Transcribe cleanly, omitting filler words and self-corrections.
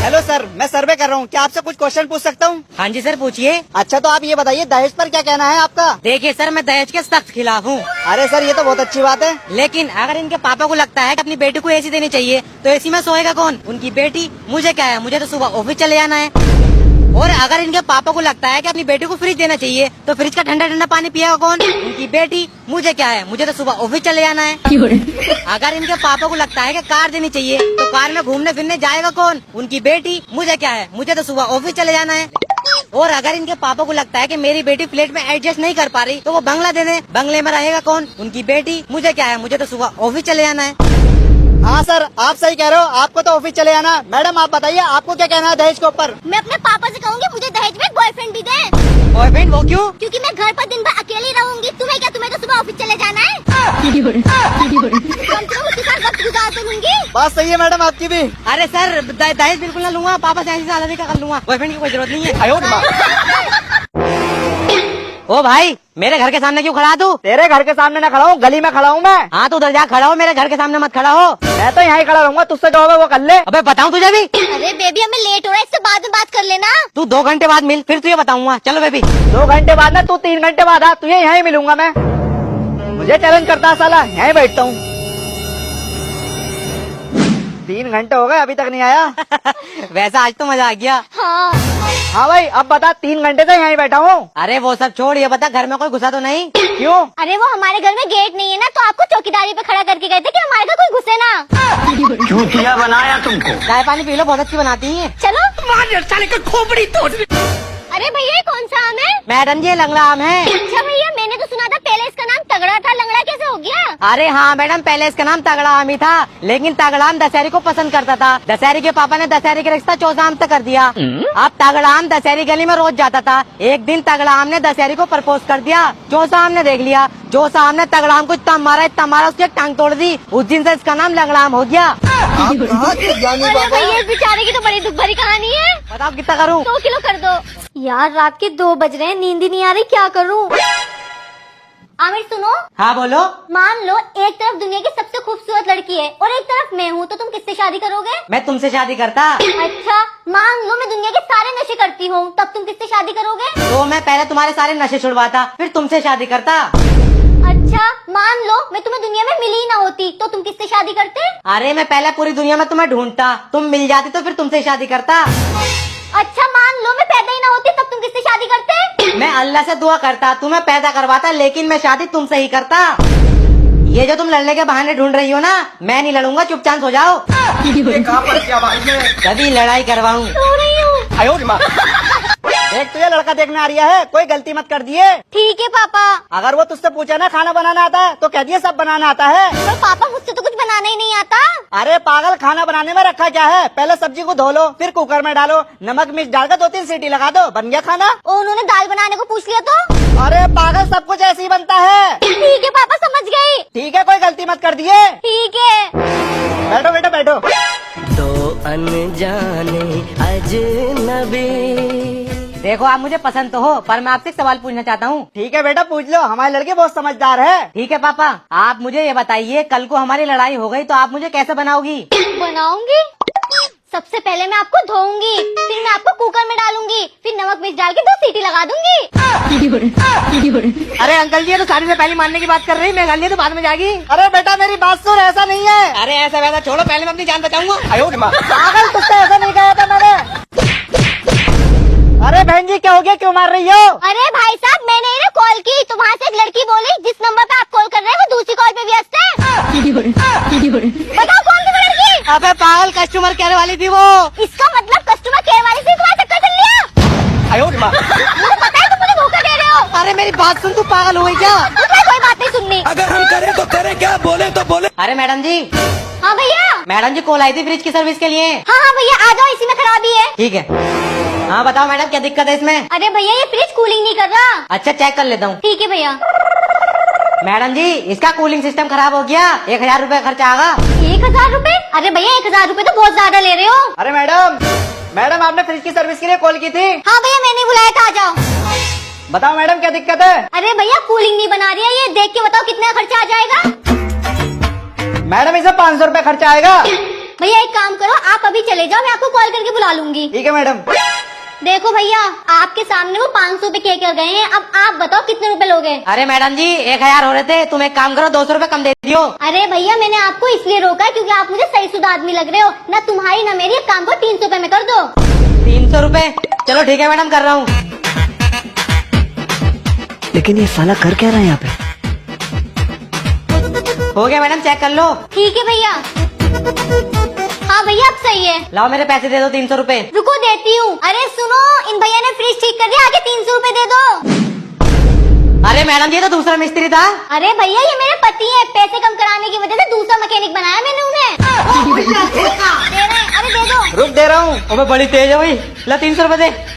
Hello sir, मैं सर्वे कर रहा हूँ, क्या आपसे कुछ क्वेश्चन पूछ सकता हूँ? हाँ जी सर पूछिए। अच्छा तो आप ये बताइए दहेज पर क्या कहना है आपका? देखिए सर, मैं दहेज के सख्त खिलाफ हूँ। अरे सर ये तो बहुत अच्छी बात है। लेकिन अगर इनके पापा को लगता है कि अपनी बेटी को एसी देनी चाहिए तो एसी में सोएगा कौन? उनकी बेटी। मुझे क्या है, मुझे तो सुबह ऑफिस चले जाना है। और अगर इनके पापा को लगता है कि अपनी बेटी को फ्रिज देना चाहिए तो फ्रिज का ठंडा ठंडा पानी पिएगा कौन? उनकी बेटी। मुझे क्या है, मुझे तो सुबह ऑफिस चले जाना है। अगर इनके पापा को लगता है कि कार देनी चाहिए तो कार में घूमने फिरने जाएगा कौन? उनकी बेटी। मुझे क्या है, मुझे तो सुबह ऑफिस चले जाना है। और अगर इनके पापा को लगता है कि मेरी बेटी फ्लैट में एडजस्ट नहीं कर पा रही तो वो बंगला दे दे। बंगले में रहेगा कौन? उनकी बेटी। मुझे क्या है, मुझे तो सुबह ऑफिस चले जाना है। हाँ सर, आप सही कह रहे हो, आपको तो ऑफिस चले जाना। मैडम आप बताइए आपको क्या कहना है दहेज के ऊपर? मैं अपने पापा से कहूँगी मुझे दहेज में बॉयफ्रेंड भी दे। बॉयफ्रेंड? वो क्यों? क्योंकि मैं घर पर दिन भर अकेली रहूंगी। तुम्हें क्या, तुम्हें तो सुबह ऑफिस चले जाना है। कम से कम उसके साथ वक्त गुजार तो लूंगी। बात सही है मैडम आपकी भी। अरे सर दहेज बिल्कुल ना लूंगा, पापा से ऐसी साल कर लूंगा। बॉयफ्रेंड की कोई जरूरत नहीं है। ओ भाई, मेरे घर के सामने क्यों खड़ा तू? तेरे घर के सामने न खड़ा हूँ, गली में खड़ा हूँ मैं। हाँ तो उधर जा खड़ा हो, मेरे घर के सामने मत खड़ा हो। मैं तो यहाँ खड़ा रहूंगा, तुझसे जो होगा वो कर ले। अबे बताऊँ तुझे भी? अरे बेबी हमें लेट हो रहा है, इससे बाद में बात कर लेना। तू 2 घंटे बाद मिल, फिर तुझे बताऊंगा। चलो बेबी। 2 घंटे बाद ना, तू 3 घंटे बाद आ, तुझे यहाँ ही मिलूंगा मैं। मुझे चैलेंज करता है साला, यहीं बैठता हूँ। 3 घंटे हो गए अभी तक नहीं आया। वैसा आज तो मजा आ गया। हाँ भाई अब बता, 3 घंटे से यहीं बैठा हूँ। अरे वो सब छोड़, ये बता घर में कोई घुसा तो नहीं? क्यों? अरे वो हमारे घर में गेट नहीं है ना, तो आपको चौकीदारी पे खड़ा करके गए थे कि हमारे घर कोई घुसे ना। चूतिया बनाया तुमको। चाय पानी पी लो, बहुत अच्छी बनाती है। चलो। साले का खोपड़ी तोड़। अरे भैया ये कौन सा आम है? मैडम जी, ये लंगड़ा आम है। अच्छा भैया, मैंने तो सुना था पहले इसका नाम तगड़ा था, लंगड़ा कैसे हो गया? अरे हाँ मैडम, पहले इसका नाम तगड़ा आम ही था, लेकिन तगड़ा आम दशहरी को पसंद करता था। दशहरी के पापा ने दशहरी का रिश्ता चौसा आम तक कर दिया। अब तगड़ा आम दशहरी गली में रोज जाता था। एक दिन तगड़ा आम ने दशहरी को प्रपोज कर दिया। चौसा आम ने देख लिया। चौसा आम ने तगड़ा आम को इतना मारा, उसकी टांग तोड़ दी। उस दिन से इसका नाम लंगड़ा आम हो गया। अरे भैया इस बेचारे की तो बड़ी दुख भरी कहानी है। बताओ कितना करूँ? 2 किलो कर दो। यार रात के 2 बज रहे हैं, नींद ही नहीं आ रही, क्या करूं? आमिर सुनो। हाँ बोलो। मान लो एक तरफ दुनिया की सबसे खूबसूरत लड़की है और एक तरफ मैं हूँ, तो तुम किससे शादी करोगे? मैं तुमसे शादी करता। अच्छा मान लो मैं दुनिया के सारे नशे करती हूँ, तब तुम किससे शादी करोगे? तो मैं पहले तुम्हारे सारे नशे छुड़वाता, फिर तुमसे शादी करता। अच्छा मान लो मैं तुम्हें दुनिया में मिली ही ना होती, तो तुम किससे शादी करते? अरे मैं पहले पूरी दुनिया में तुम्हें ढूंढता, तुम मिल जाती तो फिर तुमसे शादी करता। अच्छा मान लो मैं पैदा ही ना होती, तब तुम किससे शादी करते? मैं अल्लाह से दुआ करता, तुम्हें पैदा करवाता, लेकिन मैं शादी तुमसे ही करता। ये जो तुम लड़ने के बहाने ढूंढ रही हो ना, मैं नहीं लड़ूंगा, चुपचाप हो जाओ। कभी लड़ाई करवाऊँ? सो रही हूँ। देख तुझे लड़का देखने आ रही है, कोई गलती मत कर दिए। ठीक है पापा। अगर वो तुझसे पूछे ना खाना बनाना आता है तो कह दिए सब बनाना आता है। पर पापा मुझसे तो कुछ बनाना ही नहीं आता। अरे पागल, खाना बनाने में रखा क्या है? पहले सब्जी को धो लो, फिर कुकर में डालो, नमक मिर्च डालकर 2-3 सीटी लगा दो, बन गया खाना। और उन्होंने दाल बनाने को पूछ लिया तो? अरे पागल, सब कुछ ऐसे ही बनता है। ठीक है पापा, समझ गई। ठीक है, कोई गलती मत कर दिए। ठीक है। बैठो बेटा बैठो। दो अनजाने अजनबी। देखो आप मुझे पसंद तो हो, पर मैं आपसे एक सवाल पूछना चाहता हूँ। ठीक है बेटा पूछ लो, हमारे लड़के बहुत समझदार है। ठीक है पापा, आप मुझे ये बताइए, कल को हमारी लड़ाई हो गई तो आप मुझे कैसे बनाओगी? बनाऊंगी? सबसे पहले मैं आपको धोऊंगी, फिर मैं आपको कुकर में डालूंगी, फिर नमक मिर्च डाल के 2 सीटी लगा दूंगी। अरे अंकल जी, ये तो शादी से पहले मानने की बात कर रही, मैं गाली तो बाद में जाएगी। अरे बेटा मेरी बात सुन, ऐसा नहीं है। अरे ऐसा वैसा छोड़ो, पहले मैं अपनी जान बचाऊंगा। पागल, तुझसे ऐसा नहीं कहा था मैंने। अरे बहन जी क्या हो गया, क्यों मार रही हो? अरे भाई साहब, मैंने इन्हें कॉल की तो वहाँ से एक लड़की बोली जिस नंबर पे आप कॉल कर रहे हैं वो दूसरी कॉल पे व्यस्त है। बताओ कौन सी लड़की? अबे पागल, कस्टमर केयर वाली थी वो। इसका मतलब कस्टमर केयर वाली से तुम्हारा चक्कर चल लिया? मुझे पता है तुम मुझे धोखा दे रहे हो। अरे मेरी बात सुन, तू पागल हो गई क्या? मुझे कोई बात नहीं सुननी। अगर हम करें तो करें, क्या बोले तो बोले। अरे मैडम जी। हाँ भैया। मैडम जी कॉल आई थी फ्रिज की सर्विस के लिए। हाँ हाँ भैया आ जाओ, इसी में खराबी है। ठीक है, हाँ बताओ मैडम क्या दिक्कत है इसमें? अरे भैया ये फ्रिज कूलिंग नहीं कर रहा। अच्छा चेक कर लेता हूँ। ठीक है भैया। मैडम जी इसका कूलिंग सिस्टम खराब हो गया, 1000 रुपए खर्चा आगा। 1000 रुपए? अरे भैया 1000 रुपए तो बहुत ज्यादा ले रहे हो। अरे मैडम आपने फ्रिज की सर्विस के लिए कॉल की थी? हाँ भैया मैंने बुलाया था, आ जाओ। बताओ मैडम क्या दिक्कत है? अरे भैया कूलिंग नहीं बना रही है, ये देख के बताओ कितना खर्चा आ जाएगा। मैडम इसे 500 रुपए खर्चा आएगा। भैया एक काम करो, आप अभी चले जाओ, मैं आपको कॉल करके बुला लूंगी। ठीक है मैडम। देखो भैया, आपके सामने वो 500 रुपए कह कर गए हैं, अब आप बताओ कितने रुपए लोगे? अरे मैडम जी 1000 हो रहे थे, तुम एक काम करो 200 रुपए कम दे दियो। अरे भैया मैंने आपको इसलिए रोका है क्योंकि आप मुझे सही शुद्ध आदमी लग रहे हो, ना तुम्हारी ना मेरी। एक काम करो 300 रुपए में कर दो। 300 रुपए? चलो ठीक है मैडम, कर रहा हूँ। लेकिन ये साला कर क्या रहा है यहाँ पे? हो गया मैडम, चेक कर लो। ठीक है भैया। हाँ भैया अब सही है। लाओ मेरे पैसे दे दो 300 रुपए। रुको देती हूँ। अरे सुनो, इन भैया ने फ्रिज ठीक कर दिया, आगे 300 रुपए दे दो। अरे मैडम जी, ये तो दूसरा मिस्त्री था। अरे भैया ये मेरे पति है, पैसे कम कराने की वजह से दूसरा मैकेनिक बनाया मैंने उन्हें। दे रहे हैं, अरे दे दो। रुक, दे रहा हूँ। ओ मैं बड़ी तेज है भाई, ला 300 रुपए दे।